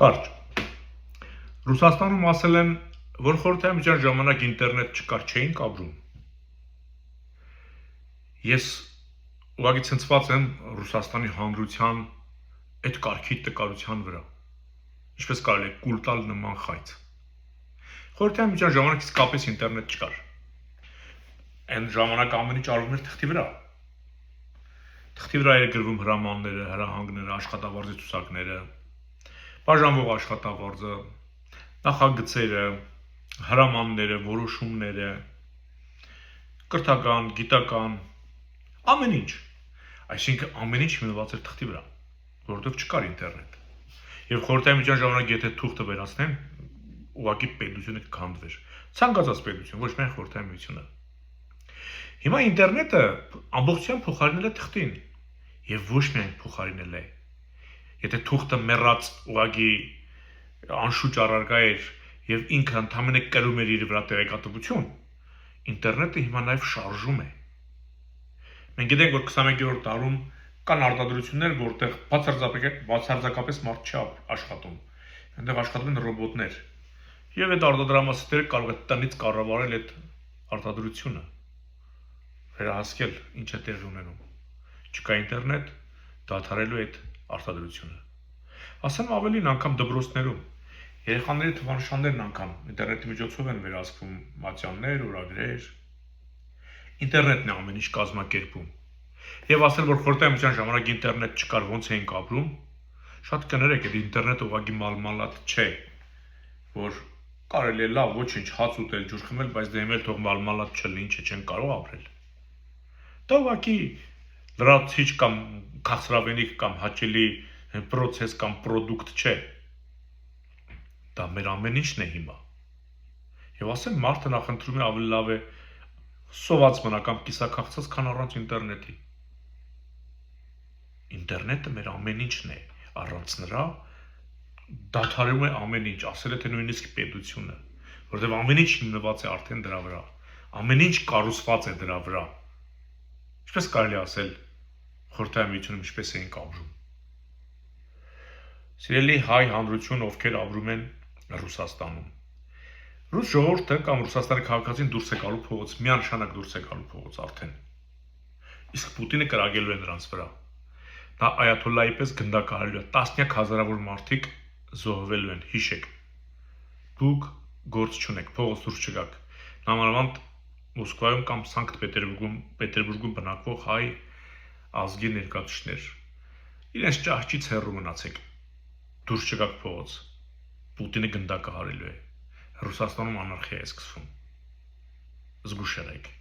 Կարճ։ Ռուսաստանում ասել են, որ խորհրդային ժամանակ ինտերնետ չկար, չէինք ապրում։ Ես ուղղակի ցնցված եմ Ռուսաստանի հանրության այդ կարգի տկարության վրա։ Ինչպես կարելի է կուլ տալ նման խայծ։ Խորհրդային ժամանակ իսկապես ինտերնետ չկար։ Այն ժամանակ ամեն ինչ արվում էր թղթի վրա։ Թղթի վրա էր գրվում հրամանները, հրահանգները, աշխատավարձի ցուցակները, բաժանվող աշխատավարձը, նախագծերը, հրամանները, որոշումները, կրթական, գիտական, ամեն ինչ։ Այսինքն ամեն ինչ հիմնված էր թղթի վրա, որովհետև չկար ինտերնետ։ Եվ խորհրդային ժամանակ եթե թուղթը վերացնեն, ուղղակի պետությունը կքանդվեր։ Ցանկացած պետություն, ոչ միայն խորհրդային միությունը։ Հիմա ինտերնետը ամբողջությամբ փոխարինել է թղթին եւ ոչ միայն փոխարինել է։ Եթե թուղթը մեռած ուղղակի անշուչ առարկա էր եւ ինքը ընդհանրապես կրում էր իր վրա տեղեկատվություն, ինտերնետը հիմա նաեւ շարժում է։ Մենք գիտենք, որ 21-րդ դարում կան արտադրություններ, որտեղ բացարձակապես մարդ չի աշխատում։ Այնտեղ աշխատում են ռոբոտներ։ Եվ այդ արտադրամասերը կարող է տնից կառավարել այդ արտադրությունը։ Վերահասկել ինչ է տեղի ունենում։ Չկա ինտերնետ, դադարելու այդ արտադրությունը։ Ասեմ ավելին, անգամ դպրոցներում երեխաների թվանշաններն անգամ ինտերնետի միջոցով են վերահսկվում մատյաններ, օրագրեր։ Ինտերնետն է ամեն ինչ կազմակերպում։ Եվ ասել, որ խորհրդային ժամանակ ինտերնետ չկար, ոնց էինք ապրում, շատ կներեք, այդ ինտերնետը ուղղակի մալմալատ չէ, որ կարելի է լավ ոչինչ հաց ուտել, ջուր խմել, բայց դե իմել թող մալմալատ չլինի, ինչ չեն կարող ապրել։ Դա ուղղակի լրացիչ կամ քաղցրավենիք կամ հաճելի պրոցես կամ պրոդուկտ չէ։ Դա մեր ամեն ինչն է հիմա։ Եվ ասեմ, մարդը նախընտրում է ավելի լավ է սոված մնա կամ կիսաքաղցած, քան առանց ինտերնետի։ Ինտերնետը մեր ամեն ինչն է, առանց նրա դադարում է ամեն ինչ, ասել է թե նույնիսկ պետությունը, որովհետև ամեն ինչ հիմնված է արդեն դրա վրա, ամեն ինչ կառուցված է դրա վրա։ Ինչպես կարելի ասել, խորհրդային միությունում ինչպես էինք ապրում։ Սիրելի հայ հանրություն, ովքեր ապրում են Ռուսաստանում։ Ռուս ժողովուրդը կամ Ռուսաստանի քաղաքացին դուրս է գալու փողոց, միանշանակ դուրս է գալու փողոց արդեն։ Իսկ Պուտինը կրակելու է նրանց վրա։ Նա այաթոլլայի պես գնդակահարելու է, տասնյակ հազարավոր մարդիկ զոհվելու են, հիշեք։ Դուք գործ չունեք, փողոց դուրս չգաք։ Նամանավանդ Մոսկվայում կամ Սանկտ Պետերբուրգում բնակվող հայ ազգի ներկայացուցիչներ։ Իրենց ճահճից հեռու մնացեք։ Դուրս չգաք փողոց։ Պուտինը գնդակահարելու է։ Ռուսաստանում անարխիա է սկսվում։ Զգուշ եղեք։